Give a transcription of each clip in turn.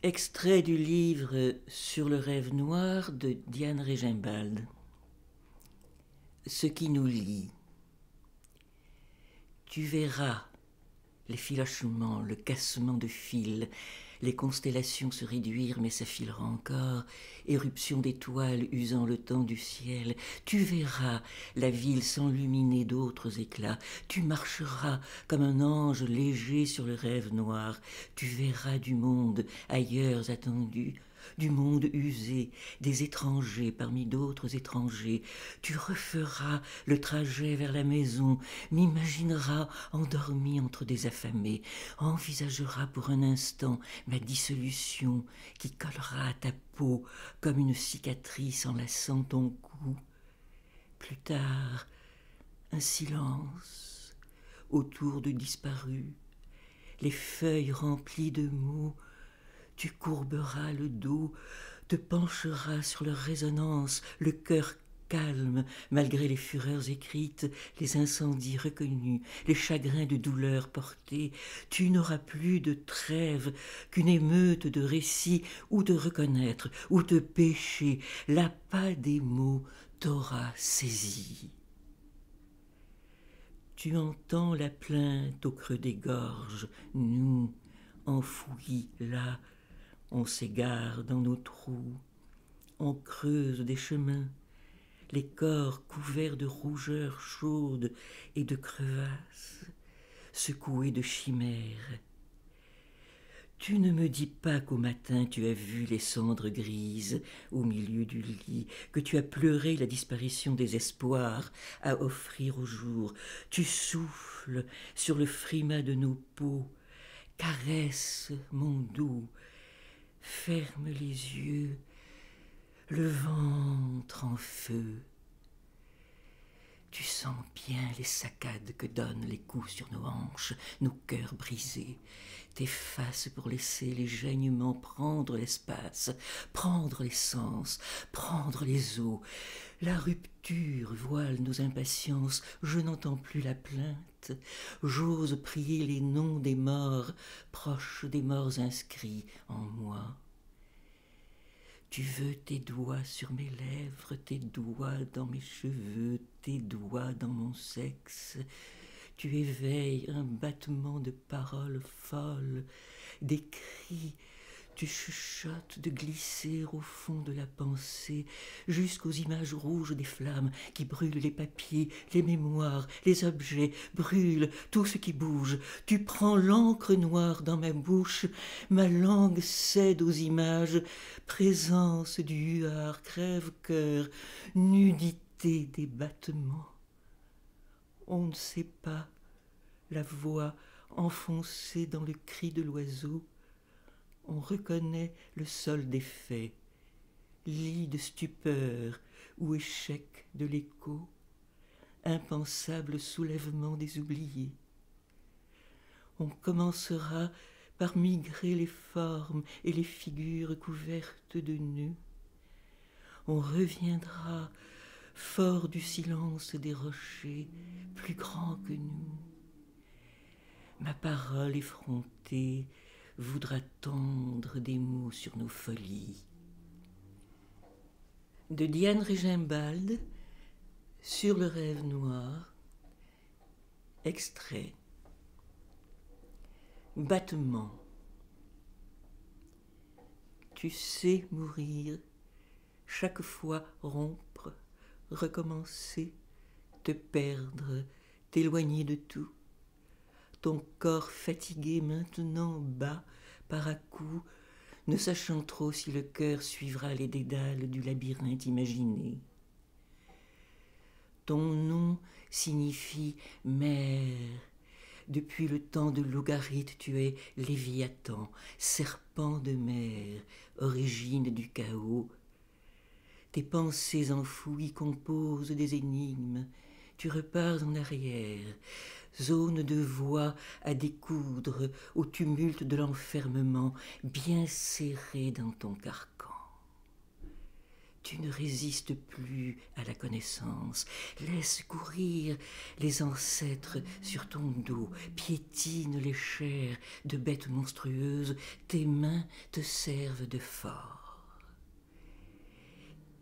Extrait du livre Sur le rêve noir de Diane Regimbald. Ce qui nous lie. Tu verras les filochements, le cassement de fils, les constellations se réduire mais s'affilera encore, éruption d'étoiles usant le temps du ciel. Tu verras la ville s'enluminer d'autres éclats, tu marcheras comme un ange léger sur le rêve noir, tu verras du monde ailleurs attendu, du monde usé, des étrangers parmi d'autres étrangers. Tu referas le trajet vers la maison, m'imagineras endormi entre des affamés, envisageras pour un instant ma dissolution qui collera à ta peau comme une cicatrice enlaçant ton cou. Plus tard, un silence autour de disparus, les feuilles remplies de mots. Tu courberas le dos, te pencheras sur leur résonance, le cœur calme, malgré les fureurs écrites, les incendies reconnus, les chagrins de douleur portés. Tu n'auras plus de trêve qu'une émeute de récits où te reconnaître, où te pécher. L'appât des mots t'aura saisi. Tu entends la plainte au creux des gorges, nous, enfouis là, on s'égare dans nos trous, on creuse des chemins, les corps couverts de rougeurs chaudes et de crevasses, secoués de chimères. Tu ne me dis pas qu'au matin tu as vu les cendres grises au milieu du lit, que tu as pleuré la disparition des espoirs à offrir au jour. Tu souffles sur le frimas de nos peaux, caresse mon dos, ferme les yeux, le ventre en feu. Tu sens bien les saccades que donnent les coups sur nos hanches, nos cœurs brisés. Tes faces pour laisser les geignements prendre l'espace, prendre les sens, prendre les os. La rupture voile nos impatiences, je n'entends plus la plainte. J'ose prier les noms des morts, proches des morts inscrits en moi. Tu veux tes doigts sur mes lèvres, tes doigts dans mes cheveux, tes doigts dans mon sexe. Tu éveilles un battement de paroles folles, des cris. Tu chuchotes de glisser au fond de la pensée jusqu'aux images rouges des flammes qui brûlent les papiers, les mémoires, les objets, brûlent tout ce qui bouge. Tu prends l'encre noire dans ma bouche, ma langue cède aux images, présence du huard, crève-cœur, nudité des battements. On ne sait pas, la voix enfoncée dans le cri de l'oiseau. On reconnaît le sol des faits, lit de stupeur ou échec de l'écho, impensable soulèvement des oubliés. On commencera par migrer les formes et les figures couvertes de nœuds. On reviendra fort du silence des rochers, plus grands que nous. Ma parole effrontée voudra tendre des mots sur nos folies. De Diane Regimbald, Sur le rêve noir, extrait. Battement. Tu sais mourir, chaque fois rompre, recommencer, te perdre, t'éloigner de tout. Ton corps fatigué maintenant bat par à-coups, ne sachant trop si le cœur suivra les dédales du labyrinthe imaginé. Ton nom signifie mère. Depuis le temps de Logarith, tu es Léviathan, serpent de mer, origine du chaos. Tes pensées enfouies composent des énigmes. Tu repars en arrière, zone de voix à découdre au tumulte de l'enfermement, bien serré dans ton carcan. Tu ne résistes plus à la connaissance. Laisse courir les ancêtres sur ton dos, piétine les chairs de bêtes monstrueuses, tes mains te servent de fort.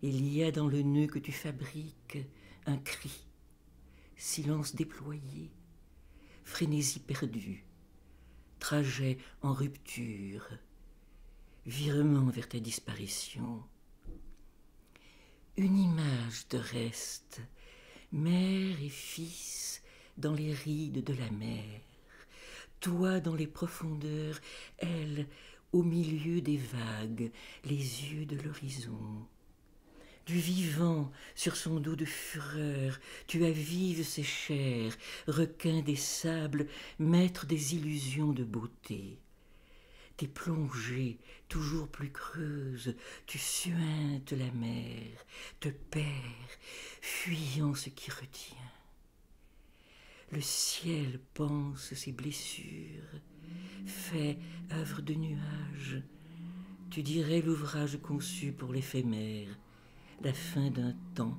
Il y a dans le nœud que tu fabriques un cri, silence déployé, frénésie perdue, trajet en rupture, virement vers ta disparition. Une image te reste, mère et fils dans les rides de la mer, toi dans les profondeurs, elle au milieu des vagues, les yeux de l'horizon. Du vivant sur son dos de fureur, tu avives ses chairs, requin des sables, maître des illusions de beauté. Tes plongées toujours plus creuses, tu suintes la mer, te perds, fuyant ce qui retient. Le ciel pense ses blessures, fait œuvre de nuages. Tu dirais l'ouvrage conçu pour l'éphémère, la fin d'un temps.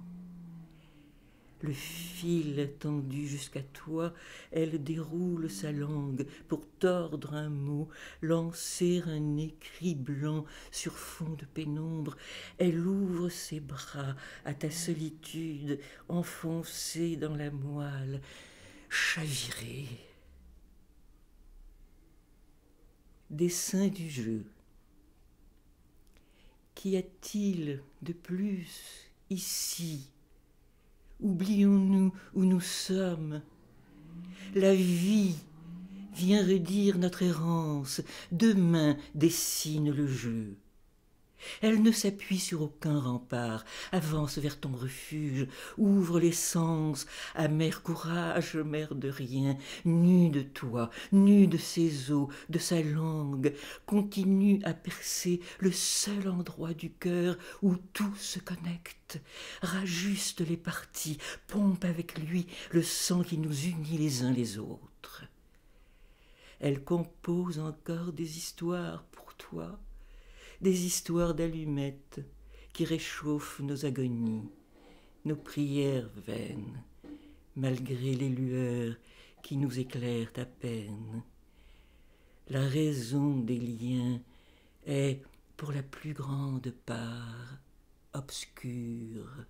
Le fil tendu jusqu'à toi, elle déroule sa langue pour tordre un mot, lancer un écrit blanc sur fond de pénombre. Elle ouvre ses bras à ta solitude, enfoncée dans la moelle, chavirée. Dessin du jeu. Qu'y a-t-il de plus ici? Oublions-nous où nous sommes. La vie vient redire notre errance, demain dessine le jeu. Elle ne s'appuie sur aucun rempart, avance vers ton refuge, ouvre les sens, amer courage, mère de rien, nue de toi, nue de ses os, de sa langue, continue à percer le seul endroit du cœur où tout se connecte, rajuste les parties, pompe avec lui le sang qui nous unit les uns les autres. Elle compose encore des histoires pour toi, des histoires d'allumettes qui réchauffent nos agonies, nos prières vaines, malgré les lueurs qui nous éclairent à peine. La raison des liens est, pour la plus grande part, obscure.